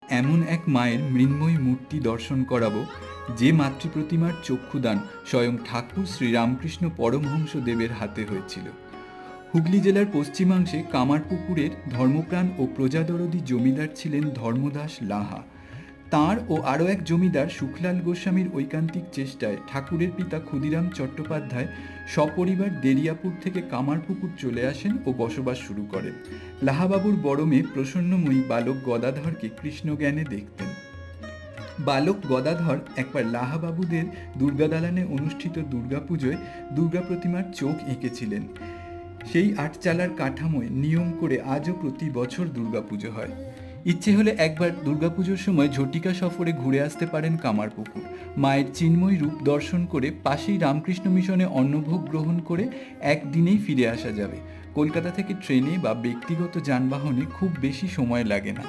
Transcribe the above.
এমন এক মায়ের মৃন্ময়ী মূর্তি দর্শন করাবো, যে মাতৃপ্রতিমার চক্ষুদান স্বয়ং ঠাকুর শ্রীরামকৃষ্ণ পরমহংস দেবের হাতে হয়েছিল। হুগলি জেলার পশ্চিমাংশে কামারপুকুরের ধর্মপ্রাণ ও প্রজাদরদী জমিদার ছিলেন ধর্মদাস লাহা। তাঁর ও আরও এক জমিদার সুখলাল গোস্বামীর ঐকান্তিক চেষ্টায় ঠাকুরের পিতা ক্ষুদিরাম চট্টোপাধ্যায় সপরিবার দেরিয়াপুর থেকে কামারপুকুর চলে আসেন ও বসবাস শুরু করেন। লাহাবাবুর বড় মেয়ে প্রসন্নময়ী বালক গদাধরকে কৃষ্ণজ্ঞানে দেখতেন। বালক গদাধর একবার লাহাবাবুদের দুর্গাদালানে অনুষ্ঠিত দুর্গাপুজোয় দুর্গা প্রতিমার চোখ এঁকেছিলেন। সেই আটচালার কাঠামোয় নিয়ম করে আজও প্রতি বছর দুর্গাপুজো হয়। ইচ্ছে হলে একবার দুর্গাপুজোর সময় ঝটিকা সফরে ঘুরে আসতে পারেন কামারপুকুর। মায়ের চিন্ময় রূপ দর্শন করে পাশেই রামকৃষ্ণ মিশনে অন্নভোগ গ্রহণ করে একদিনেই ফিরে আসা যাবে। কলকাতা থেকে ট্রেনে বা ব্যক্তিগত যানবাহনে খুব বেশি সময় লাগে না।